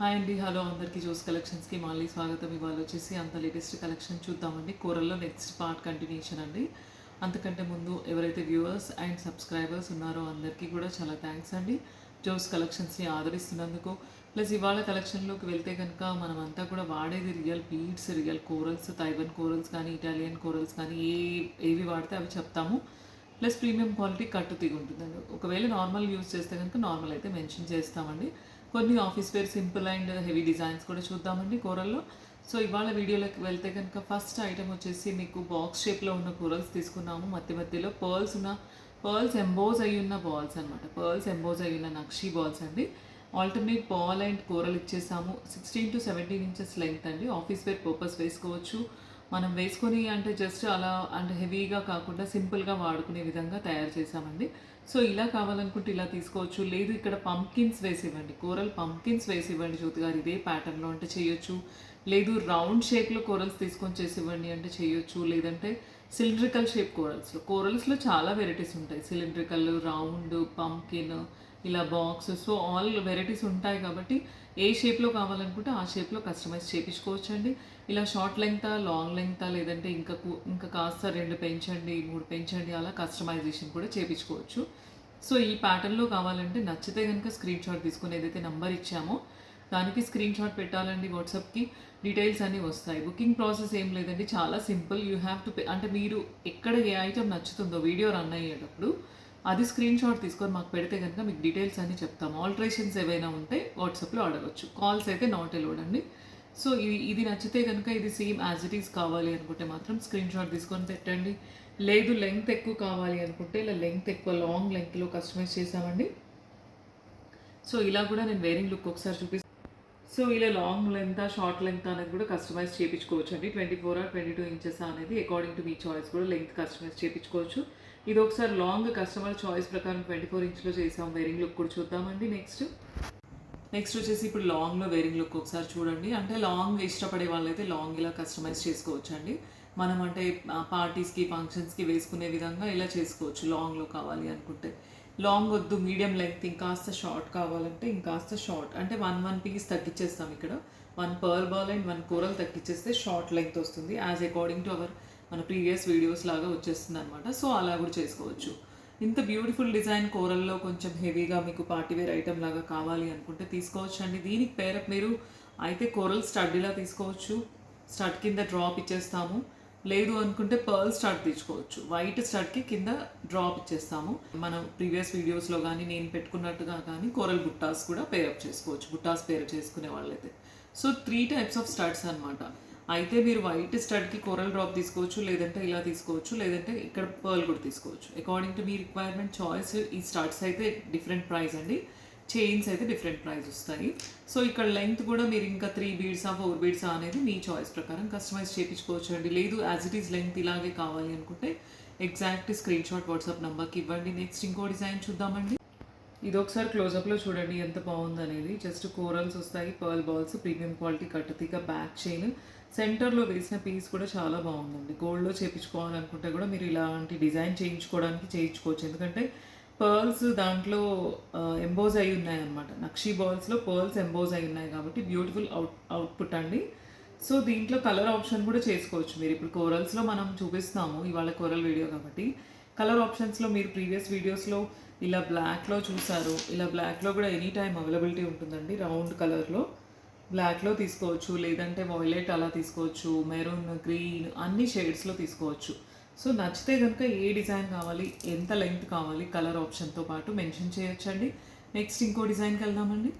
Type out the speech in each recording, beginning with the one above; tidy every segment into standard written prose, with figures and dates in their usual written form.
Hi అండి, hello అందరికీ. Jose కలెక్షన్స్కి మళ్ళీ స్వాగతం. ఇవాళ వచ్చేసి అంత లేటెస్ట్ కలెక్షన్ చూద్దామండి. కూరల్లో నెక్స్ట్ పార్ట్ కంటిన్యూషన్ అండి. అంతకంటే ముందు ఎవరైతే వ్యూవర్స్ అండ్ సబ్స్క్రైబర్స్ ఉన్నారో అందరికీ కూడా చాలా థ్యాంక్స్ అండి, జోస్ కలెక్షన్స్ని ఆదరిస్తున్నందుకు. ప్లస్ ఇవాళ కలెక్షన్లోకి వెళ్తే కనుక మనమంతా కూడా వాడేది real beads, real corals, Taiwan corals కానీ ఇటాలియన్ కోరల్స్ కానీ ఏవి వాడితే అవి చెప్తాము. ప్లస్ ప్రీమియం క్వాలిటీ కట్టు తీగ ఉంటుందండి. ఒకవేళ నార్మల్ యూస్ చేస్తే కనుక నార్మల్ అయితే మెన్షన్ చేస్తామండి. కొన్ని office wear simple and heavy designs కూడా చూద్దామండి కూరల్లో. సో ఇవాళ వీడియోలోకి వెళ్తే కనుక ఫస్ట్ ఐటమ్ వచ్చేసి మీకు బాక్స్ షేప్లో ఉన్న కూరల్స్ తీసుకున్నాము. మధ్యలో పర్ల్స్ ఎంబోజ్ అయి ఉన్న బాల్స్ అనమాట. పర్ల్స్ ఎంబోజ్ అయి ఉన్న నక్షీ బాల్స్ అండి. ఆల్టర్నేట్ బాల్ అండ్ కూరలు ఇచ్చేసాము. 16 to 17 ఇంచెస్ లెంగ్త్ అండి. ఆఫీస్ వేర్ పర్పస్ వేసుకోవచ్చు. మనం వేసుకొని అంటే జస్ట్ అలా అంటే హెవీగా కాకుండా సింపుల్గా వాడుకునే విధంగా తయారు చేసామండి. సో ఇలా కావాలనుకుంటే ఇలా తీసుకోవచ్చు. లేదు ఇక్కడ పంప్కిన్స్ వేసి ఇవ్వండి, కూరలు పంప్కిన్స్ వేసి ఇవ్వండి జ్యోతి గారు ఇదే ప్యాటర్న్లో అంటే చేయొచ్చు. లేదు రౌండ్ షేప్లో కూరల్స్ తీసుకొని చేసి ఇవ్వండి అంటే చేయొచ్చు. లేదంటే సిలిండ్రికల్ షేప్ కూరల్స్లో చాలా వెరైటీస్ ఉంటాయి. సిలిండ్రికల్, రౌండ్, పంప్కిన్, ఇలా బాక్స్, సో ఆల్ వెరైటీస్ ఉంటాయి. కాబట్టి ఏ షేప్లో కావాలనుకుంటే ఆ షేప్లో కస్టమైజ్ చేయించుకోవచ్చు అండి. ఇలా షార్ట్ లెంగ్తా, లాంగ్ లెంగ్తా, లేదంటే ఇంకా కాస్త 2 పెంచండి, 3 పెంచండి, అలా కస్టమైజేషన్ కూడా చేయించుకోవచ్చు. సో ఈ ప్యాటర్న్లో కావాలంటే నచ్చితే కనుక స్క్రీన్ షాట్ తీసుకుని ఏదైతే నెంబర్ ఇచ్చామో దానికి స్క్రీన్ షాట్ పెట్టాలండి. వాట్సాప్కి డీటెయిల్స్ అన్నీ వస్తాయి. బుకింగ్ ప్రాసెస్ ఏం లేదండి, చాలా simple. You have to pay. అంటే మీరు ఎక్కడ ఏ ఐటమ్ నచ్చుతుందో వీడియో రన్ అయ్యేటప్పుడు అది స్క్రీన్ షాట్ తీసుకొని మాకు పెడితే కనుక మీకు డీటెయిల్స్ అన్నీ చెప్తాము. ఆల్టరేషన్స్ ఏవైనా ఉంటే వాట్సాప్లో అడగచ్చు. కాల్స్ అయితే నాట్ అలౌడ్ అండి. సో ఇది నచ్చితే కనుక ఇది సేమ్ యాజ్ ఇట్ ఈస్ కావాలి అనుకుంటే మాత్రం స్క్రీన్ షాట్ తీసుకొని పెట్టండి. లేదు లెంగ్త్ ఎక్కువ కావాలి అనుకుంటే ఇలా లెంగ్త్ ఎక్కువ లాంగ్ లెంగ్త్లో కస్టమైజ్ చేసామండి. సో ఇలా కూడా నేను వేరింగ్ లుక్ ఒకసారి చూపిస్తాను. సో ఇలా లాంగ్ లెంత్, షార్ట్ లెంత్ అనేది కూడా కస్టమైజ్ చేయించుకోవచ్చు అండి. 24 or 22 ఇంచెస్ అనేది అకార్డింగ్ టు మీ చాయిస్ కూడా లెంత్ కస్టమైజ్ చేయించుకోవచ్చు. ఇది ఒకసారి లాంగ్ కస్టమర్ చాయిస్ ప్రకారం 24 ఇంచ్లో చేసాం. వేరింగ్ లుక్ కూడా చూద్దామండి. నెక్స్ట్ వచ్చేసి ఇప్పుడు లాంగ్లో వేరింగ్ లుక్ ఒకసారి చూడండి. అంటే లాంగ్ ఇష్టపడే వాళ్ళైతే లాంగ్ ఇలా కస్టమైజ్ చేసుకోవచ్చు అండి. మనం అంటే పార్టీస్కి, ఫంక్షన్స్కి వేసుకునే విధంగా ఇలా చేసుకోవచ్చు లాంగ్లో కావాలి అనుకుంటే. లాంగ్ వద్దు, మీడియం లెంగ్త్, ఇంకాస్త షార్ట్ కావాలంటే ఇంకాస్త షార్ట్ అంటే 1 పీస్ తగ్గించేస్తాం. ఇక్కడ 1 పర్ల్ బాల్ అండ్ 1 కూరలు తగ్గించేస్తే షార్ట్ లెంగ్త్ వస్తుంది. యాజ్ అకార్డింగ్ టు మన ప్రీవియస్ వీడియోస్ లాగా వచ్చేస్తుంది అనమాట. సో అలా కూడా చేసుకోవచ్చు. ఇంత బ్యూటిఫుల్ డిజైన్ కూరల్లో కొంచెం హెవీగా మీకు పార్టీవేర్ ఐటమ్ లాగా కావాలి అనుకుంటే తీసుకోవచ్చు అండి. దీనికి పేరప్ మీరు అయితే కూరలు స్టడ్ ఇలా తీసుకోవచ్చు. స్టడ్ కింద డ్రాప్ ఇచ్చేస్తాము. లేదు అనుకుంటే పర్ల్ స్టడ్ తీసుకోవచ్చు. వైట్ స్టడ్కి కింద డ్రాప్ ఇచ్చేస్తాము. మనం ప్రీవియస్ వీడియోస్లో కానీ నేను పెట్టుకున్నట్టుగా కానీ కూరల్ బుట్టాస్ కూడా పేరప్ చేసుకోవచ్చు. బుట్టాస్ పేరప్ చేసుకునే వాళ్ళైతే. సో 3 types ఆఫ్ స్టడ్స్ అనమాట. అయితే మీరు వైట్ స్టడ్కి కూరల్ డ్రాప్ తీసుకోవచ్చు, లేదంటే ఇలా తీసుకోవచ్చు, లేదంటే ఇక్కడ పర్ల్ కూడా తీసుకోవచ్చు. అకార్డింగ్ టు మీ రిక్వైర్మెంట్ చాయిస్. ఈ స్టడ్స్ అయితే డిఫరెంట్ ప్రైస్ అండి. చైన్స్ అయితే డిఫరెంట్ ప్రైస్ వస్తాయి. సో ఇక్కడ లెంగ్త్ కూడా మీరు ఇంకా 3 బీడ్సా 4 బీడ్సా అనేది మీ చాయిస్ ప్రకారం కస్టమైజ్ చేయించుకోవచ్చు అండి. లేదు యాజ్ ఇట్ ఈస్ లెంగ్త్ ఇలాగే కావాలి అనుకుంటే ఎగ్జాక్ట్ స్క్రీన్ షాట్ వాట్సాప్ నెంబర్కి ఇవ్వండి. నెక్స్ట్ ఇంకో డిజైన్ చూద్దామండి. ఇది ఒకసారి క్లోజప్లో చూడండి ఎంత బాగుంది అనేది. జస్ట్ కోరల్స్ వస్తాయి, పర్ల్ బాల్స్, ప్రీమియం క్వాలిటీ కట్టుతీగ, బ్యాక్ చైన్, సెంటర్లో వేసిన పీస్ కూడా చాలా బాగుందండి. గోల్డ్లో చేయించుకోవాలనుకుంటే కూడా మీరు ఇలాంటి డిజైన్ చేయించుకోవచ్చు. ఎందుకంటే పర్ల్స్ దాంట్లో ఎంబోజ్ అయి ఉన్నాయి అనమాట. నక్షీ బాల్స్లో పర్ల్స్ ఎంబోజ్ అయి ఉన్నాయి కాబట్టి బ్యూటిఫుల్ అవుట్పుట్ అండి. సో దీంట్లో కలర్ ఆప్షన్ కూడా చేసుకోవచ్చు మీరు. ఇప్పుడు కోరల్స్లో మనం చూపిస్తాము, ఇవాళ కోరల్ వీడియో కాబట్టి కలర్ ఆప్షన్స్లో మీరు ప్రీవియస్ వీడియోస్లో ఇలా బ్లాక్లో చూసారు. ఇలా బ్లాక్లో కూడా ఎనీ టైం అవైలబిలిటీ ఉంటుందండి. రౌండ్ కలర్లో బ్లాక్లో తీసుకోవచ్చు, లేదంటే వాయిలెట్ అలా తీసుకోవచ్చు, మెరూన్, గ్రీన్, అన్ని షేడ్స్లో తీసుకోవచ్చు. సో నచ్చితే కనుక ఏ డిజైన్ కావాలి, ఎంత లెంగ్త్ కావాలి, కలర్ ఆప్షన్తో పాటు మెన్షన్ చేయొచ్చండి. నెక్స్ట్ ఇంకో డిజైన్కి వెళ్దామండి.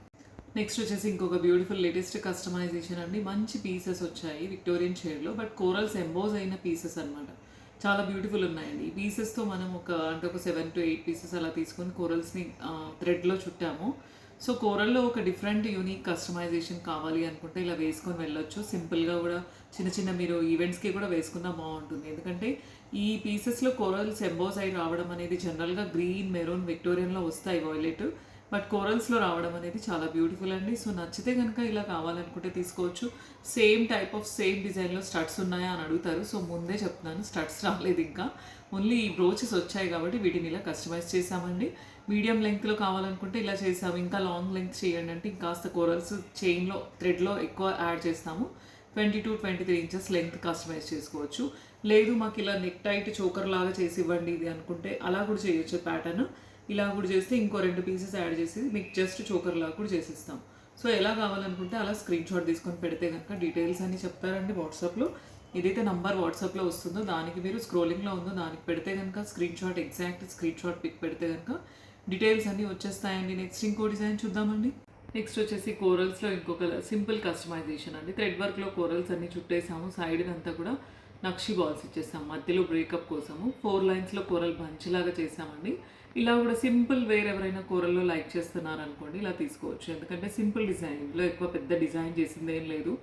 నెక్స్ట్ వచ్చేసి ఇంకొక బ్యూటిఫుల్ లేటెస్ట్ కస్టమైజేషన్ అండి. మంచి పీసెస్ వచ్చాయి విక్టోరియన్ షేడ్లో, బట్ కోరల్స్ ఎంబోజ్ అయిన పీసెస్ అనమాట. చాలా బ్యూటిఫుల్ ఉన్నాయండి. ఈ పీసెస్తో మనం ఒక 7 to 8 పీసెస్ అలా తీసుకొని కోరల్స్ని థ్రెడ్లో చుట్టాము. సో కోరల్లో ఒక డిఫరెంట్ యూనిక్ కస్టమైజేషన్ కావాలి అనుకుంటే ఇలా వేసుకొని వెళ్ళొచ్చు. సింపుల్గా కూడా చిన్న మీరు ఈవెంట్స్కి కూడా వేసుకున్నా బాగుంటుంది. ఎందుకంటే ఈ పీసెస్లో కోరల్స్ ఎంబోజ్ అయి రావడం అనేది జనరల్గా గ్రీన్, మెరూన్, విక్టోరియన్లో వస్తాయి వాయిలెట్. బట్ కోరల్స్లో రావడం అనేది చాలా బ్యూటిఫుల్ అండి. సో నచ్చితే కనుక ఇలా కావాలనుకుంటే తీసుకోవచ్చు. సేమ్ టైప్ ఆఫ్ సేమ్ డిజైన్లో స్టడ్స్ ఉన్నాయా అని అడుగుతారు. సో ముందే చెప్తున్నాను, స్టడ్స్ రాలేదు ఇంకా, ఓన్లీ ఈ బ్రోచెస్ వచ్చాయి కాబట్టి వీటిని ఇలా కస్టమైజ్ చేసామండి. మీడియం లెంగ్త్లో కావాలనుకుంటే ఇలా చేసాము. ఇంకా లాంగ్ లెంగ్త్ చేయండి అంటే ఇంకాస్త కోరల్స్ చైన్లో థ్రెడ్లో ఎక్కువ యాడ్ చేస్తాము. 20 to 23 ఇంచెస్ లెంగ్త్ కస్టమైజ్ చేసుకోవచ్చు. లేదు మాకు ఇలా నెక్ టైట్ చోకర్ లాగా చేసి ఇవ్వండి ఇది అనుకుంటే అలా కూడా చేయొచ్చు. ప్యాటర్న్ ఇలా కూడా చేస్తే ఇంకో 2 పీసెస్ యాడ్ చేసి మీకు జస్ట్ చోకర్ లాగా కూడా చేసిస్తాం. సో ఎలా కావాలనుకుంటే అలా స్క్రీన్ షాట్ తీసుకొని పెడితే కనుక డీటెయిల్స్ అన్ని చెప్తారండి వాట్సాప్లో. ఏదైతే నంబర్ వాట్సాప్లో వస్తుందో దానికి మీరు స్క్రోలింగ్లో ఉందో దానికి పెడితే కనుక screenshot, exact screenshot pic పెడితే కనుక డీటెయిల్స్ అన్నీ వచ్చేస్తాయండి. నెక్స్ట్ ఇంకో డిజైన్ చూద్దామండి. నెక్స్ట్ వచ్చేసి కోరల్స్లో ఇంకొక సింపుల్ కస్టమైజేషన్ అండి. థ్రెడ్ వర్క్లో కోరల్స్ అన్ని చుట్టేసాము. సైడ్ అంతా కూడా నక్షి బాల్స్ ఇచ్చేసాము మధ్యలో బ్రేకప్ కోసము. 4 లైన్స్లో కోరల్ బంచ్ లాగా చేసామండి. ఇలా కూడా సింపుల్ వేర్ ఎవరైనా కూరల్లో లైక్ చేస్తున్నారు అనుకోండి ఇలా తీసుకోవచ్చు. ఎందుకంటే సింపుల్ డిజైన్, ఇందులో ఎక్కువ పెద్ద డిజైన్ చేసింది ఏం లేదు.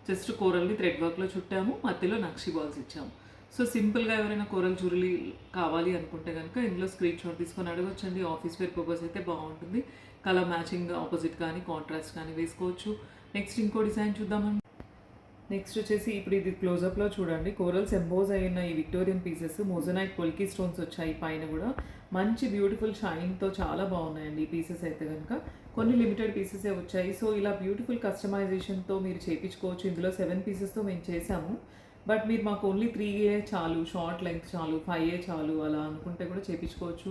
జస్ట్ కూరల్ని థ్రెడ్ వర్క్లో చుట్టాము, మధ్యలో నక్షి బాల్స్ ఇచ్చాము. సో సింపుల్గా ఎవరైనా కూరలు జ్యువెలరీ కావాలి అనుకుంటే కనుక ఇందులో స్క్రీన్ షాట్ తీసుకొని అడగొచ్చండి. ఆఫీస్ వేర్ పర్పస్ అయితే బాగుంటుంది. కలర్ మ్యాచింగ్ ఆపోజిట్ కానీ కాంట్రాస్ట్ కానీ వేసుకోవచ్చు. నెక్స్ట్ ఇంకో డిజైన్ చూద్దామండి. నెక్స్ట్ వచ్చేసి ఇప్పుడు ఇది క్లోజప్లో చూడండి. కోరల్స్ ఎంబోజ్ అయిన ఈ Victorian pieces moissanite polki stones వచ్చాయి. పైన కూడా మంచి బ్యూటిఫుల్ షైన్తో చాలా బాగున్నాయండి ఈ పీసెస్ అయితే కనుక. కొన్ని లిమిటెడ్ పీసెసే వచ్చాయి. సో ఇలా బ్యూటిఫుల్ కస్టమైజేషన్తో మీరు చేయించుకోవచ్చు. ఇందులో 7 పీసెస్తో మేము చేసాము. బట్ మీరు మాకు ఓన్లీ 3A చాలు, షార్ట్ లెంగ్త్ చాలు, 5A చాలు అలా అనుకుంటే కూడా చేయించుకోవచ్చు.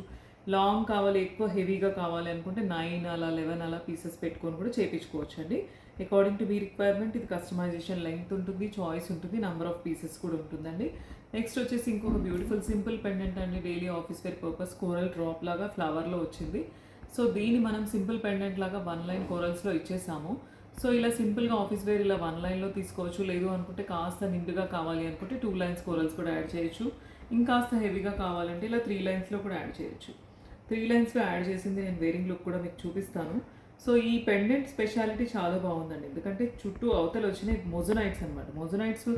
లాంగ్ కావాలి, ఎక్కువ హెవీగా కావాలి అనుకుంటే 9 అలా 11 అలా పీసెస్ పెట్టుకొని కూడా చేయించుకోవచ్చు అండి. అకార్డింగ్ టు మీ రిక్వైర్మెంట్ ఇది కస్టమైజేషన్ లెంగ్త్ ఉంటుంది, చాయిస్ ఉంటుంది, నెంబర్ ఆఫ్ పీసెస్ కూడా ఉంటుందండి. నెక్స్ట్ వచ్చేసి ఇంకొక బ్యూటిఫుల్ సింపుల్ పెండెంట్ అండి. Daily office wear purpose coral drop లాగా ఫ్లవర్లో వచ్చింది. సో దీన్ని మనం సింపుల్ పెండెంట్ లాగా 1 లైన్ కోరల్స్లో ఇచ్చేసాము. సో ఇలా సింపుల్గా ఆఫీస్ వేర్ ఇలా 1 లైన్లో తీసుకోవచ్చు. లేదు అనుకుంటే కాస్త నిండుగా కావాలి అనుకుంటే 2 లైన్స్ కోరల్స్ కూడా యాడ్ చేయొచ్చు. ఇంకాస్త హెవీగా కావాలంటే ఇలా 3 లైన్స్లో కూడా యాడ్ చేయొచ్చు. 3 లైన్స్లో యాడ్ చేసింది నేను వేరింగ్ లుక్ కూడా మీకు చూపిస్తాను. సో ఈ పెండెంట్ స్పెషాలిటీ చాలా బాగుందండి. ఎందుకంటే చుట్టూ అవతల వచ్చినాయి మోజనైట్స్ అనమాట. మోజనైట్స్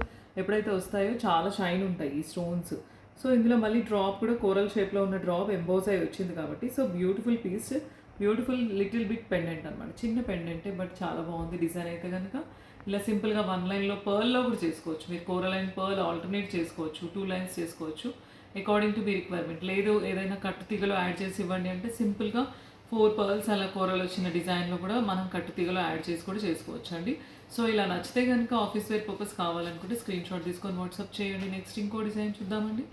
ఎప్పుడైతే వస్తాయో చాలా షైన్ ఉంటాయి ఈ స్టోన్స్. సో ఇందులో మళ్ళీ డ్రాప్ కూడా కోరల్ షేప్లో ఉన్న డ్రాప్ ఎంబోజ్ అయి వచ్చింది కాబట్టి so beautiful piece, beautiful little bit pendant అనమాట. చిన్న పెండెంటే బట్ చాలా బాగుంది డిజైన్ అయితే కనుక. ఇలా సింపుల్గా 1 లైన్లో పర్ల్లో కూడా చేసుకోవచ్చు. మీరు కోరల్ అండ్ పర్ల్ ఆల్టర్నేట్ చేసుకోవచ్చు, 2 లైన్స్ చేసుకోవచ్చు అకార్డింగ్ టు మీ రిక్వైర్మెంట్. లేదు ఏదైనా కట్టు తీగలో యాడ్ చేసి ఇవ్వండి అంటే సింపుల్గా 4 పర్ల్స్ అలా కూరలు వచ్చిన డిజైన్లో కూడా మనం కట్టు తీగలో యాడ్ చేసి కూడా చేసుకోవచ్చు అండి. సో ఇలా నచ్చితే కనుక ఆఫీస్ వేర్ పర్పస్ కావాలనుకుంటే స్క్రీన్ షాట్ తీసుకొని వాట్సాప్ చేయండి. నెక్స్ట్ ఇంకో డిజైన్ చూద్దామండి.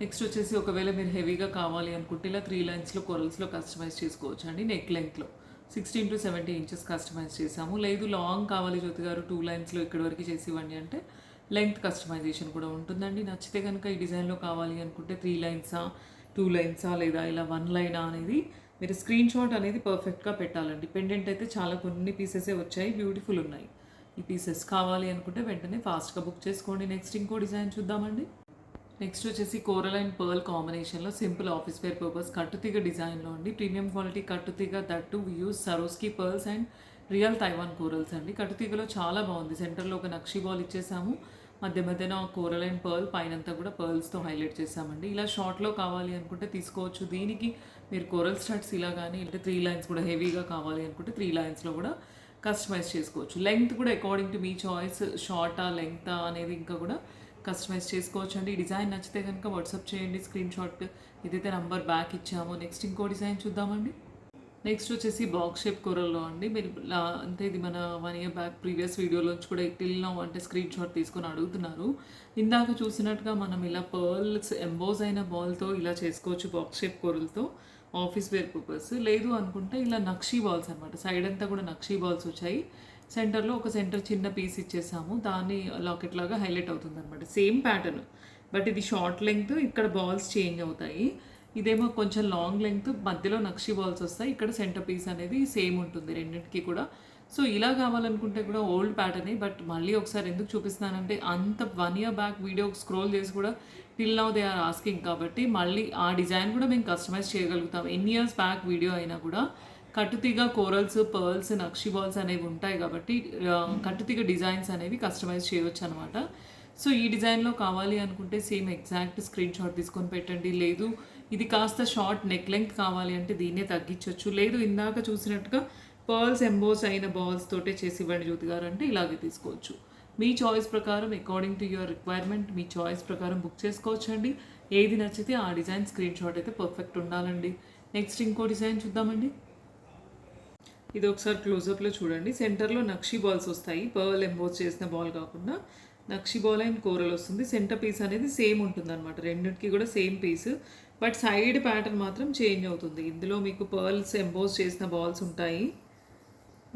నెక్స్ట్ వచ్చేసి ఒకవేళ మీరు హెవీగా కావాలి అనుకుంటే ఇలా 3 లైన్స్లో కోరల్స్లో కస్టమైజ్ చేసుకోవచ్చు అండి. నెక్ లెంగ్త్లో 16 to 17 ఇంచెస్ కస్టమైజ్ చేసాము. లేదు లాంగ్ కావాలి జ్యోతి గారు 2 లైన్స్లో ఇక్కడి వరకు చేసి ఇవ్వండి అంటే లెంగ్త్ కస్టమైజేషన్ కూడా ఉంటుందండి. నచ్చితే కనుక ఈ డిజైన్లో కావాలి అనుకుంటే 3 లైన్సా 2 లైన్సా లేదా ఇలా 1 లైనా అనేది మీరు స్క్రీన్ షాట్ అనేది పర్ఫెక్ట్గా పెట్టాలండి. పెండెంట్ అయితే చాలా కొన్ని పీసెసే వచ్చాయి, బ్యూటిఫుల్ ఉన్నాయి. ఈ పీసెస్ కావాలి అనుకుంటే వెంటనే ఫాస్ట్గా బుక్ చేసుకోండి. నెక్స్ట్ ఇంకో డిజైన్ చూద్దామండి. నెక్స్ట్ వచ్చేసి కోరల్ అండ్ పర్ల్ కాంబినేషన్లో సింపుల్ ఆఫీస్ వేర్ పర్పస్ కట్టుతీగ డిజైన్లో అండి. ప్రీమియం క్వాలిటీ కట్టుతీగ, that use Swarovski pearls and real Taiwan corals అండి. కట్టుతీగలో చాలా బాగుంది. సెంటర్లో ఒక నక్షి బాల్ ఇచ్చేసాము, మధ్య మధ్యన కోరల్ అండ్ పర్ల్, పైనంతా కూడా పర్ల్స్తో హైలైట్ చేసామండి. ఇలా షార్ట్లో కావాలి అనుకుంటే తీసుకోవచ్చు. దీనికి మీరు కోరల్ స్టడ్స్ ఇలా కానీ అంటే 3 లైన్స్ కూడా హెవీగా కావాలి అనుకుంటే 3 లైన్స్లో కూడా కస్టమైజ్ చేసుకోవచ్చు. లెంగ్త్ కూడా అకార్డింగ్ టు మీ చాయిస్, షార్టా లెంగ్తా అనేది ఇంకా కూడా కస్టమైజ్ చేసుకోవచ్చు అండి. ఈ డిజైన్ నచ్చితే కనుక వాట్సాప్ చేయండి స్క్రీన్ షాట్. ఏదైతే నంబర్ బ్యాక్ ఇచ్చామో. నెక్స్ట్ ఇంకో డిజైన్ చూద్దామండి. నెక్స్ట్ వచ్చేసి బాక్స్ షేప్ కూరల్లో అండి. మీరు అంటే ఇది మన 1 year బ్యాక్ ప్రీవియస్ వీడియోలోంచి కూడా టిల్ నౌ అంటే స్క్రీన్ షాట్ తీసుకొని అడుగుతున్నారు. ఇందాక చూసినట్టుగా మనం ఇలా పర్ల్స్ ఎంబోజ్ అయిన బాల్తో ఇలా చేసుకోవచ్చు బాక్స్ షేప్ కూరలతో ఆఫీస్ వేర్ పర్పస్. లేదు అనుకుంటే ఇలా నక్షీ బాల్స్ అనమాట. సైడ్ అంతా కూడా నక్షీ బాల్స్ వచ్చాయి. సెంటర్లో ఒక సెంటర్ చిన్న పీస్ ఇచ్చేసాము, దాన్ని లాకెట్ లాగా హైలైట్ అవుతుంది అనమాట. సేమ్ ప్యాటర్న్ బట్ ఇది షార్ట్ లెంగ్త్, ఇక్కడ బాల్స్ చేంజ్ అవుతాయి. ఇదేమో కొంచెం లాంగ్ లెంగ్త్, మధ్యలో నక్షి బాల్స్ వస్తాయి. ఇక్కడ సెంటర్ పీస్ అనేది సేమ్ ఉంటుంది రెండింటికి కూడా. సో ఇలా కావాలనుకుంటే కూడా ఓల్డ్ ప్యాటర్నే. బట్ మళ్ళీ ఒకసారి ఎందుకు చూపిస్తున్నానంటే అంత 1 year బ్యాక్ వీడియో స్క్రోల్ చేసి కూడా till now they are asking కాబట్టి మళ్ళీ ఆ డిజైన్ కూడా మేము కస్టమైజ్ చేయగలుగుతాం. ఎన్ని ఇయర్స్ బ్యాక్ వీడియో అయినా కూడా కట్టుతీగ కోరల్స్, పర్ల్స్, నక్షి బాల్స్ అనేవి ఉంటాయి కాబట్టి కట్టుతీగ డిజైన్స్ అనేవి కస్టమైజ్ చేయవచ్చు అనమాట. సో ఈ డిజైన్లో కావాలి అనుకుంటే సేమ్ ఎగ్జాక్ట్ స్క్రీన్ షాట్ తీసుకొని పెట్టండి. లేదు ఇది కాస్త షార్ట్ నెక్ లెంగ్త్ కావాలి అంటే దీన్నే తగ్గించవచ్చు. లేదు ఇందాక చూసినట్టుగా పర్ల్స్ ఎంబోస్ అయిన బాల్స్ తోటే చేసి ఇవ్వండి జ్యోతి గారు అంటే ఇలాగే తీసుకోవచ్చు. మీ చాయిస్ ప్రకారం అకార్డింగ్ టు యువర్ రిక్వైర్మెంట్ మీ చాయిస్ ప్రకారం బుక్ చేసుకోవచ్చండి. ఏది నచ్చితే ఆ డిజైన్ స్క్రీన్ షాట్ అయితే పర్ఫెక్ట్ ఉండాలండి. నెక్స్ట్ ఇంకో డిజైన్ చూద్దామండి. ఇది ఒకసారి క్లోజప్లో చూడండి. సెంటర్లో నక్షి బాల్స్ వస్తాయి, పర్ల్ ఎంబోస్ చేసిన బాల్ కాకుండా నక్షి బాల్ అండ్ కోరల్ వస్తుంది. సెంటర్ పీస్ అనేది సేమ్ ఉంటుంది అనమాట, రెండింటికి కూడా same piece, but side pattern మాత్రం చేంజ్ అవుతుంది. ఇందులో మీకు పర్ల్స్ ఎంబోస్ చేసిన బాల్స్ ఉంటాయి,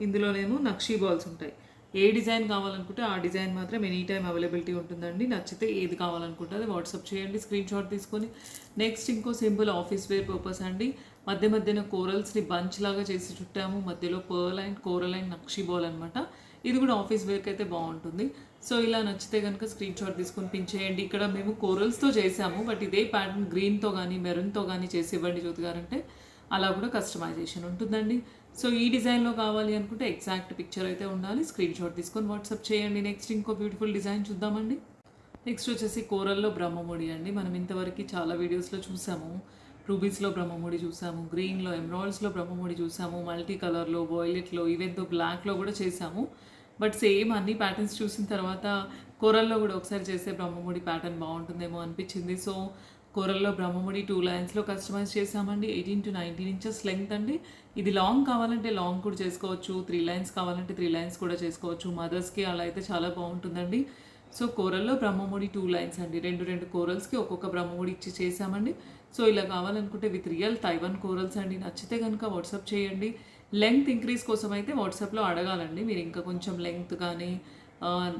ఇందులోనేమో నక్షి బాల్స్ ఉంటాయి. ఏ డిజైన్ కావాలనుకుంటే ఆ డిజైన్ మాత్రం ఎనీ టైం అవైలబిలిటీ ఉంటుందండి. నచ్చితే ఏది కావాలనుకుంటే అది వాట్సాప్ చేయండి స్క్రీన్ షాట్ తీసుకొని. నెక్స్ట్ ఇంకో సింపుల్ ఆఫీస్ వేర్ పర్పస్ అండి. మధ్య మధ్యన కోరల్స్ని బంచ్ లాగా చేసి చుట్టాము, మధ్యలో pearl and coral and nakshi ball అనమాట. ఇది కూడా ఆఫీస్ వేర్కి అయితే బాగుంటుంది. సో ఇలా నచ్చితే కనుక స్క్రీన్ షాట్ తీసుకొని పిన్ చేయండి. ఇక్కడ మేము కోరల్స్తో చేసాము, బట్ ఇదే ప్యాటర్న్ గ్రీన్తో కానీ మెరూన్తో కానీ చేసి ఇవ్వండి జ్యోతి గారంటే అలా కూడా కస్టమైజేషన్ ఉంటుందండి. సో ఈ డిజైన్లో కావాలి అనుకుంటే ఎగ్జాక్ట్ పిక్చర్ అయితే ఉండాలి, స్క్రీన్ షాట్ తీసుకొని వాట్సాప్ చేయండి. నెక్స్ట్ ఇంకో బ్యూటిఫుల్ డిజైన్ చూద్దామండి. నెక్స్ట్ వచ్చేసి కోరల్లో బ్రహ్మముడి అండి. మనం ఇంతవరకు చాలా వీడియోస్లో చూసాము. రూబీస్లో బ్రహ్మముడి చూసాము, గ్రీన్లో ఎమరాల్డ్స్లో బ్రహ్మముడి చూసాము, మల్టీ కలర్లో వాయిలెట్లో ఈవెన్తో బ్లాక్లో కూడా చేసాము. బట్ సేమ్ అన్ని ప్యాటర్న్స్ చూసిన తర్వాత కోరల్లో కూడా ఒకసారి చేసే బ్రహ్మముడి ప్యాటర్న్ బాగుంటుందేమో అనిపించింది. సో కోరల్లో బ్రహ్మముడి 2 లైన్స్లో కస్టమైజ్ చేసామండి. 18 to 19 ఇంచెస్ లెంగ్త్ అండి. ఇది లాంగ్ కావాలంటే లాంగ్ కూడా చేసుకోవచ్చు, 3 లైన్స్ కావాలంటే 3 లైన్స్ కూడా చేసుకోవచ్చు. మదర్స్కి అలా అయితే చాలా బాగుంటుందండి. సో కోరల్లో బ్రహ్మముడి 2 లైన్స్ అండి, రెండు కోరల్స్కి ఒక్కొక్క బ్రహ్మముడి ఇచ్చి చేసామండి. సో ఇలా కావాలనుకుంటే విత్ రియల్ తైవాన్ కోరల్స్ అండి. నచ్చితే కనుక వాట్సాప్ చేయండి. లెంగ్త్ ఇంక్రీజ్ కోసం అయితే వాట్సాప్లో అడగాలండి మీరు, ఇంకా కొంచెం లెంగ్త్ కానీ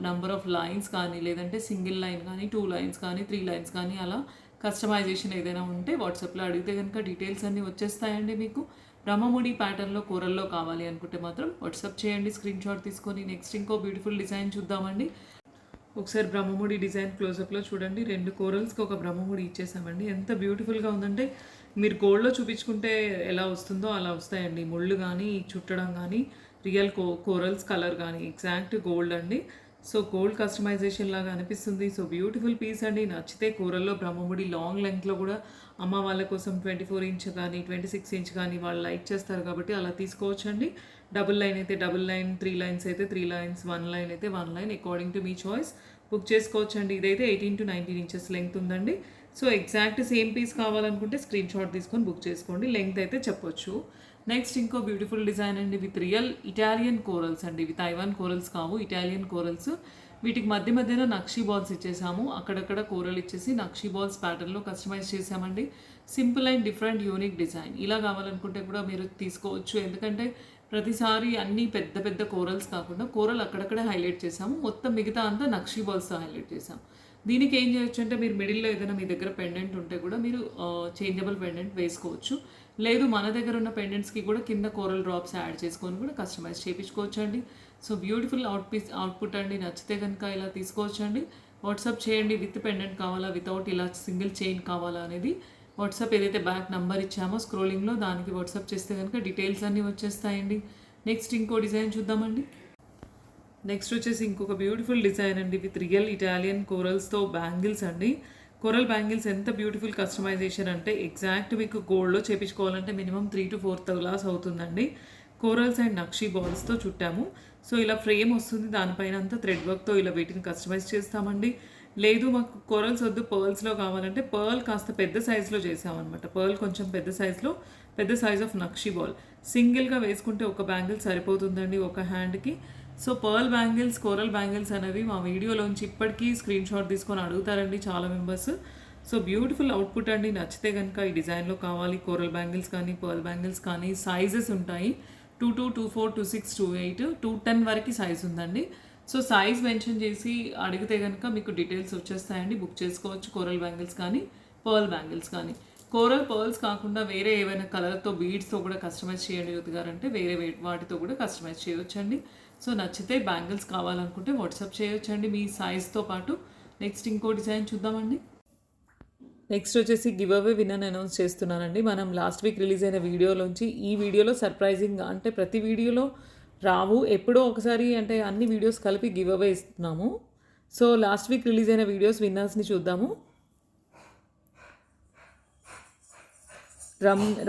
నంబర్ ఆఫ్ లైన్స్ కానీ లేదంటే సింగిల్ లైన్ కానీ 2 లైన్స్ కానీ 3 లైన్స్ కానీ అలా కస్టమైజేషన్ ఏదైనా ఉంటే వాట్సాప్లో అడిగితే కనుక డీటెయిల్స్ అన్నీ వచ్చేస్తాయండి మీకు. బ్రహ్మముడి ప్యాటర్న్లో కోరల్లో కావాలి అనుకుంటే మాత్రం వాట్సాప్ చేయండి స్క్రీన్ షాట్ తీసుకొని. నెక్స్ట్ ఇంకో బ్యూటిఫుల్ డిజైన్ చూద్దామండి. ఒకసారి బ్రహ్మముడి డిజైన్ క్లోజప్లో చూడండి. 2 కోరల్స్కి ఒక బ్రహ్మముడి ఇచ్చేసామండి. ఎంత బ్యూటిఫుల్గా ఉందంటే మీరు గోల్డ్లో చూపించుకుంటే ఎలా వస్తుందో అలా వస్తాయండి. ముళ్ళు కానీ చుట్టడం కానీ రియల్ కోరల్స్ కలర్ కానీ ఎగ్జాక్ట్ గోల్డ్ అండి. సో గోల్డ్ కస్టమైజేషన్ లాగా అనిపిస్తుంది. సో బ్యూటిఫుల్ పీస్ అండి. నచ్చితే కూరల్లో బ్రహ్మముడి లాంగ్ లెంగ్త్లో కూడా అమ్మ వాళ్ళ కోసం 24 ఇంచ్ కానీ 26 ఇంచ్ కానీ వాళ్ళు లైక్ చేస్తారు కాబట్టి అలా తీసుకోవచ్చండి. డబుల్ లైన్ అయితే డబుల్ లైన్, 3 లైన్స్ అయితే 3 లైన్స్, 1 లైన్ అయితే 1 line according to me choice book చేసుకోవచ్చండి. ఇదైతే 18 to 19 ఇంచెస్ లెంగ్త్ ఉందండి. సో ఎగ్జాక్ట్ సేమ్ పీస్ కావాలనుకుంటే స్క్రీన్ షాట్ తీసుకొని బుక్ చేసుకోండి. లెంగ్త్ అయితే చెప్పొచ్చు. నెక్స్ట్ ఇంకో బ్యూటిఫుల్ డిజైన్ అండి విత్ రియల్ ఇటాలియన్ కోరల్స్ అండి. ఇవి తైవాన్ కోరల్స్ కావు, ఇటాలియన్ కోరల్స్. వీటికి మధ్యలో నక్షి బాల్స్ ఇచ్చేసాము, అక్కడక్కడ కోరల్ ఇచ్చేసి నక్షి బాల్స్ ప్యాటర్న్లో కస్టమైజ్ చేసామండి. Simple and different unique design. ఇలా కావాలనుకుంటే కూడా మీరు తీసుకోవచ్చు, ఎందుకంటే ప్రతిసారి అన్ని పెద్ద పెద్ద కోరల్స్ కాకుండా కోరల్ అక్కడక్కడే హైలైట్ చేసాము, మొత్తం మిగతా అంతా నక్షి బాల్స్తో హైలైట్ చేసాము. దీనికి ఏం చేయొచ్చు అంటే మీరు మిడిల్లో ఏదైనా మీ దగ్గర పెండెంట్ ఉంటే కూడా మీరు చేంజబుల్ పెండెంట్ వేసుకోవచ్చు. లేదు మన దగ్గర ఉన్న పెండెంట్స్కి కూడా కింద కోరల్ డ్రాప్స్ యాడ్ చేసుకొని కూడా కస్టమైజ్ చేయించుకోవచ్చు అండి. సో బ్యూటిఫుల్ అవుట్పుట్ అండి. నచ్చితే కనుక ఇలా తీసుకోవచ్చు అండి. వాట్సాప్ చేయండి విత్ పెండెంట్ కావాలా, వితౌట్ ఇలా సింగిల్ చైన్ కావాలా అనేది వాట్సాప్ ఏదైతే బ్యాక్ నెంబర్ ఇచ్చామో స్క్రోలింగ్లో దానికి వాట్సాప్ చేస్తే కనుక డీటెయిల్స్ అన్నీ వచ్చేస్తాయండి. నెక్స్ట్ ఇంకో డిజైన్ చూద్దామండి. నెక్స్ట్ వచ్చేసి ఇంకొక బ్యూటిఫుల్ డిజైన్ అండి విత్ రియల్ ఇటాలియన్ కోరల్స్తో బ్యాంగిల్స్ అండి. కోరల్ బ్యాంగిల్స్ ఎంత బ్యూటిఫుల్ కస్టమైజేషన్ అంటే ఎగ్జాక్ట్ మీకు గోల్డ్లో చేయించుకోవాలంటే మినిమం 3 to 4 తులాస్ అవుతుందండి. కోరల్స్ అండ్ నక్షి బాల్స్తో చుట్టాము. సో ఇలా ఫ్రేమ్ వస్తుంది, దానిపైన అంతా థ్రెడ్ వర్క్తో ఇలా వీటిని కస్టమైజ్ చేస్తామండి. లేదు మాకు కోరల్స్ వద్దు పర్ల్స్లో కావాలంటే పర్ల్ కాస్త పెద్ద సైజులో చేసామన్నమాట. పర్ల్ కొంచెం పెద్ద సైజులో, పెద్ద సైజ్ ఆఫ్ నక్షి బాల్ సింగిల్గా వేసుకుంటే ఒక బ్యాంగిల్ సరిపోతుందండి ఒక హ్యాండ్కి. So pearl bangles, coral bangles అనేవి మా వీడియోలోంచి ఇప్పటికీ స్క్రీన్ షాట్ తీసుకొని అడుగుతారండి చాలా మెంబర్స్. సో బ్యూటిఫుల్ అవుట్పుట్ అండి. నచ్చితే కనుక ఈ డిజైన్లో కావాలి కోరల్ బ్యాంగిల్స్ కానీ పర్ల్ బ్యాంగిల్స్ కానీ సైజెస్ ఉంటాయి. 22, 24, 26, 28, 210 వరకు సైజ్ ఉందండి. సో సైజ్ మెన్షన్ చేసి అడిగితే కనుక మీకు డీటెయిల్స్ వచ్చేస్తాయండి. బుక్ చేసుకోవచ్చు కోరల్ బ్యాంగిల్స్ కానీ పర్ల్ బ్యాంగిల్స్ కానీ. కోరల్ పర్ల్స్ కాకుండా వేరే ఏవైనా కలర్తో బీడ్స్తో కూడా కస్టమైజ్ చేయండి యూత్ గారు అంటే వేరే వాటితో కూడా కస్టమైజ్ చేయొచ్చండి. సో నచ్చితే బ్యాంగిల్స్ కావాలనుకుంటే వాట్సాప్ చేయొచ్చండి మీ సైజ్తో పాటు. నెక్స్ట్ ఇంకో డిజైన్ చూద్దామండి. నెక్స్ట్ వచ్చేసి గివ్ అవే విన్నర్ అనౌన్స్ చేస్తున్నానండి. మనం లాస్ట్ వీక్ రిలీజ్ అయిన వీడియోలోంచి ఈ వీడియోలో సర్ప్రైజింగ్గా, అంటే ప్రతి వీడియోలో రావు, ఎప్పుడో ఒకసారి అంటే అన్ని వీడియోస్ కలిపి గివ్ అవే ఇస్తున్నాము. సో లాస్ట్ వీక్ రిలీజ్ అయిన వీడియోస్ విన్నర్స్ని చూద్దాము.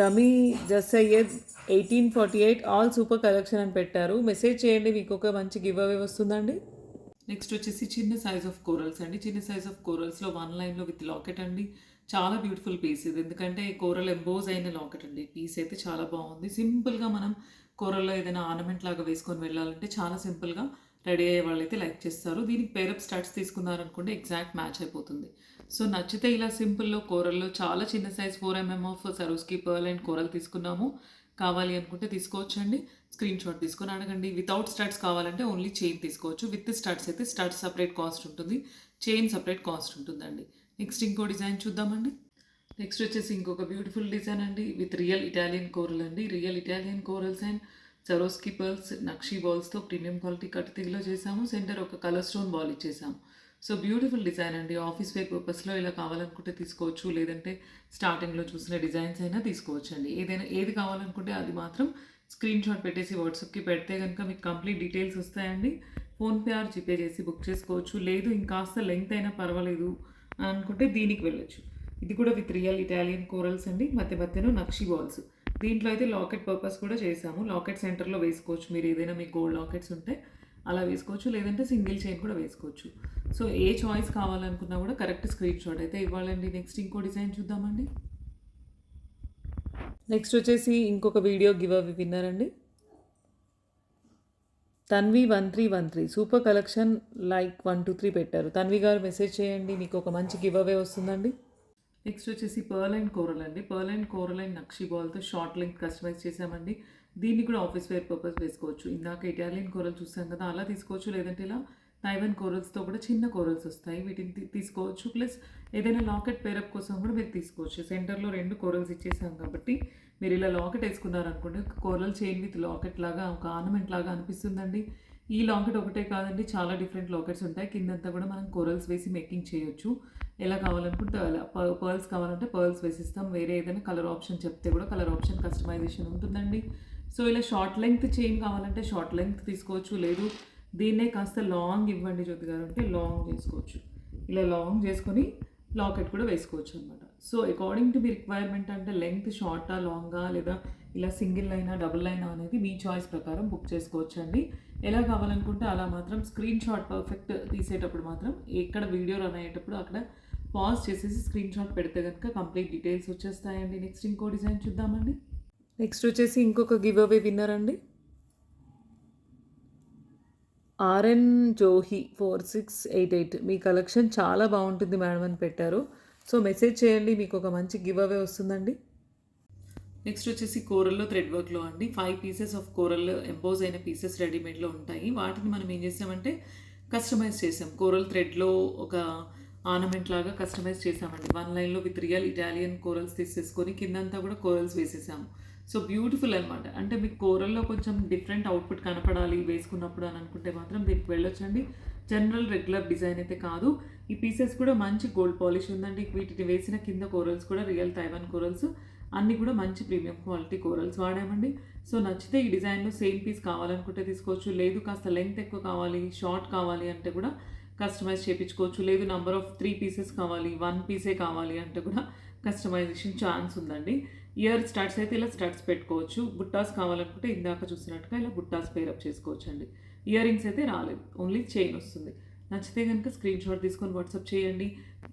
రమీ జసయ్యద్ 1848 ఆల్ సూపర్ కలెక్షన్ అని పెట్టారు. మెసేజ్ చేయండి, మీకు ఒక మంచి గివ్ అవే వస్తుందండి. నెక్స్ట్ వచ్చేసి చిన్న సైజ్ ఆఫ్ కోరల్స్ అండి. చిన్న సైజ్ ఆఫ్ కోరల్స్లో 1 లైన్లో విత్ లాకెట్ అండి. చాలా బ్యూటిఫుల్ పీస్ ఇది, ఎందుకంటే కోరల్ ఎంబోజ్ అయిన లాకెట్ అండి. పీస్ అయితే చాలా బాగుంది. సింపుల్గా మనం కోరల్లో ఏదైనా ఆర్నమెంట్ లాగా వేసుకొని వెళ్ళాలంటే చాలా సింపుల్గా రెడీ అయ్యే వాళ్ళైతే లైక్ చేస్తారు. దీనికి పేరప్ స్టార్ట్స్ తీసుకున్నారనుకోండి ఎగ్జాక్ట్ మ్యాచ్ అయిపోతుంది. సో నచ్చితే ఇలా సింపుల్లో కోరల్లో చాలా చిన్న size 4mm of సరోస్కి pearl and coral తీసుకున్నాము. కావాలి అనుకుంటే తీసుకోవచ్చండి. స్క్రీన్ షాట్ తీసుకొని అడగండి. వితౌట్ స్టడ్స్ కావాలంటే ఓన్లీ చైన్ తీసుకోవచ్చు. విత్ స్టడ్స్ అయితే స్టడ్స్ సపరేట్ కాస్ట్ ఉంటుంది, చైన్ సపరేట్ కాస్ట్ ఉంటుందండి. నెక్స్ట్ ఇంకో డిజైన్ చూద్దామండి. నెక్స్ట్ వచ్చేసి ఇంకొక బ్యూటిఫుల్ డిజైన్ అండి విత్ రియల్ ఇటాలియన్ కోరల్ అండి. Real Italian corals and సరోస్కి pearls nakshi బాల్స్తో ప్రీమియం క్వాలిటీ కట్ తీగలో చేసాము. సెంటర్ ఒక కలర్ స్టోన్ బాల్ ఇచ్చేసాము. సో బ్యూటిఫుల్ డిజైన్ అండి. ఆఫీస్ వేర్ పర్పస్లో ఇలా కావాలనుకుంటే తీసుకోవచ్చు, లేదంటే స్టార్టింగ్లో చూసిన డిజైన్స్ అయినా తీసుకోవచ్చు అండి. ఏది కావాలనుకుంటే అది మాత్రం స్క్రీన్ షాట్ పెట్టేసి వాట్సాప్కి పెడితే కనుక మీకు కంప్లీట్ డీటెయిల్స్ వస్తాయండి. ఫోన్పే ఆర్ జీపే చేసి బుక్ చేసుకోవచ్చు. లేదు ఇంకాస్త లెంగ్త్ అయినా పర్వాలేదు అనుకుంటే దీనికి వెళ్ళొచ్చు. ఇది కూడా విత్ రియల్ ఇటాలియన్ కోరల్స్ అండి. మధ్య మధ్యలో నక్షీ బాల్స్. దీంట్లో అయితే లాకెట్ పర్పస్ కూడా చేసాము. లాకెట్ సెంటర్లో వేసుకోవచ్చు. మీరు ఏదైనా మీ గోల్డ్ లాకెట్స్ ఉంటే అలా వేసుకోవచ్చు, లేదంటే సింగిల్ చైన్ కూడా వేసుకోవచ్చు. సో ఏ చాయిస్ కావాలనుకున్నా కూడా కరెక్ట్ స్క్రీన్ షాట్ అయితే ఇవ్వాలండి. నెక్స్ట్ ఇంకో డిజైన్ చూద్దామండి. నెక్స్ట్ వచ్చేసి ఇంకొక వీడియో గివ్ అవే విన్నర్ అండి. తన్వి 1313 సూపర్ కలెక్షన్ లైక్ 123 పెట్టారు. తన్వి గారు మెసేజ్ చేయండి, మీకు ఒక మంచి గివ్ అవే వస్తుందండి. నెక్స్ట్ వచ్చేసి పర్ల్ అండ్ కోరల్ అండి. Pearl and coral and nakshi బాల్తో షార్ట్ లెంగ్త్ కస్టమైజ్ చేసామండి. దీన్ని కూడా ఆఫీస్ వేర్ పర్పస్ వేసుకోవచ్చు. ఇందాక ఇటాలియన్ కోరల్ చూసాం కదా, అలా తీసుకోవచ్చు, లేదంటే ఇలా తైవన్ కోరల్స్తో కూడా చిన్న కోరల్స్ వస్తాయి, వీటిని తీసుకోవచ్చు. ప్లస్ ఏదైనా లాకెట్ పేరప్ కోసం కూడా మీరు తీసుకోవచ్చు. సెంటర్లో 2 కోరల్స్ ఇచ్చేసాం కాబట్టి మీరు ఇలా లాకెట్ వేసుకున్నారనుకోండి, కోరల్ చైన్ విత్ లాకెట్ లాగా ఒక ఆర్నమెంట్ లాగా అనిపిస్తుందండి. ఈ లాకెట్ ఒకటే కాదండి, చాలా డిఫరెంట్ లాకెట్స్ ఉంటాయి. కిందంతా కూడా మనం కోరల్స్ వేసి మేకింగ్ చేయొచ్చు. ఎలా కావాలనుకుంటే అలా. పర్ల్స్ కావాలంటే పర్ల్స్ వేసిస్తాం. వేరే ఏదైనా కలర్ ఆప్షన్ చెప్తే కూడా కలర్ ఆప్షన్ కస్టమైజేషన్ ఉంటుందండి. సో ఇలా షార్ట్ లెంగ్త్ చైన్ కావాలంటే షార్ట్ లెంగ్త్ తీసుకోవచ్చు. లేదు దీన్నే కాస్త లాంగ్ ఇవ్వండి జ్యోతి గారు అంటే లాంగ్ చేసుకోవచ్చు. ఇలా లాంగ్ చేసుకొని లాకెట్ కూడా వేసుకోవచ్చు అనమాట. సో అకార్డింగ్ టు మీ రిక్వైర్మెంట్, అంటే లెంగ్త్ షార్టా లాంగా, లేదా ఇలా సింగిల్ లైనా డబుల్ లైనా అనేది మీ చాయిస్ ప్రకారం బుక్ చేసుకోవచ్చు అండి. ఎలా కావాలనుకుంటే అలా. మాత్రం స్క్రీన్ షాట్ పర్ఫెక్ట్ తీసేటప్పుడు మాత్రం ఎక్కడ వీడియో రన్ అయ్యేటప్పుడు అక్కడ పాజ్ చేసేసి స్క్రీన్ షాట్ పెడితే కనుక కంప్లీట్ డీటెయిల్స్ వచ్చేస్తాయండి. నెక్స్ట్ ఇంకో డిజైన్ చూద్దామండి. నెక్స్ట్ వచ్చేసి ఇంకొక గివ్ అవే విన్నర్ అండి. ఆర్ఎన్ జోహి 4688 మీ కలెక్షన్ చాలా బాగుంటుంది మేడం అని పెట్టారు. సో మెసేజ్ చేయండి, మీకు ఒక మంచి గివ్ అవే వస్తుందండి. నెక్స్ట్ వచ్చేసి కోరల్లో థ్రెడ్ వర్క్లో అండి. 5 పీసెస్ ఆఫ్ కోరల్ ఎంపోజ్ అయిన పీసెస్ రెడీమేడ్లో ఉంటాయి. వాటిని మనం ఏం చేసామంటే కస్టమైజ్ చేసాం. కోరల్ థ్రెడ్లో ఒక ఆర్నమెంట్ లాగా కస్టమైజ్ చేసామండి. 1 లైన్లో విత్ రియల్ ఇటాలియన్ కోరల్స్ తీసేసుకొని కిందంతా కూడా కోరల్స్ వేసేసాము. సో బ్యూటిఫుల్ అనమాట. అంటే మీకు కోరల్లో కొంచెం డిఫరెంట్ అవుట్పుట్ కనపడాలి వేసుకున్నప్పుడు అని అనుకుంటే మాత్రం దీనికి వెళ్ళొచ్చండి. జనరల్ రెగ్యులర్ డిజైన్ అయితే కాదు. ఈ పీసెస్ కూడా మంచి గోల్డ్ పాలిష్ ఉందండి. వీటిని వేసిన కింద కోరల్స్ కూడా రియల్ తైవాన్ కోరల్స్, అన్నీ కూడా మంచి ప్రీమియం క్వాలిటీ కోరల్స్ వాడామండి. సో నచ్చితే ఈ డిజైన్లో సేమ్ పీస్ కావాలనుకుంటే తీసుకోవచ్చు. లేదు కాస్త లెంగ్త్ ఎక్కువ కావాలి, షార్ట్ కావాలి అంటే కూడా కస్టమైజ్ చేయించుకోవచ్చు. లేదు నంబర్ ఆఫ్ 3 పీసెస్ కావాలి, 1 పీసే కావాలి అంటే కూడా కస్టమైజేషన్ ఛాన్స్ ఉందండి. ఇయర్ స్టడ్స్ అయితే ఇలా స్టడ్స్ పెట్టుకోవచ్చు. బుట్టాస్ కావాలనుకుంటే ఇందాక చూసినట్టుగా ఇలా బుట్టాస్ పేరప్ చేసుకోవచ్చు అండి. ఇయర్ రింగ్స్ అయితే రాలేదు, ఓన్లీ చైన్ వస్తుంది. నచ్చితే కనుక స్క్రీన్ షాట్ తీసుకొని వాట్సాప్ చేయండి.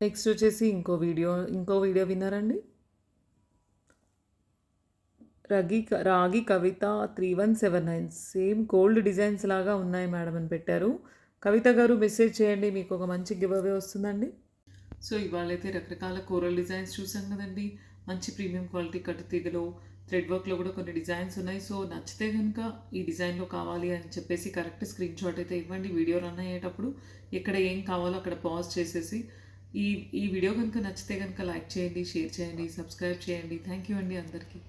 నెక్స్ట్ వచ్చేసి ఇంకో వీడియో విన్నారండి. రాగి కవిత 3179 సేమ్ గోల్డ్ డిజైన్స్ లాగా ఉన్నాయి మేడం అని పెట్టారు. కవిత గారు మెసేజ్ చేయండి, మీకు ఒక మంచి గివ్ అవే వస్తుందండి. సో ఇవాళైతే రకరకాల కోరల్ డిజైన్స్ చూసాం కదండి. మంచి ప్రీమియం క్వాలిటీ కట్టు తీగలో థ్రెడ్ వర్క్లో కూడా కొన్ని డిజైన్స్ ఉన్నాయి. సో నచ్చితే కనుక ఈ డిజైన్లో కావాలి అని చెప్పేసి కరెక్ట్ స్క్రీన్ షాట్ అయితే ఇవ్వండి. వీడియో రన్ అయ్యేటప్పుడు ఎక్కడ ఏం కావాలో అక్కడ పాజ్ చేసేసి ఈ వీడియో కనుక నచ్చితే కనుక లైక్ చేయండి, షేర్ చేయండి, సబ్స్క్రైబ్ చేయండి. థ్యాంక్ యూ అండి అందరికీ.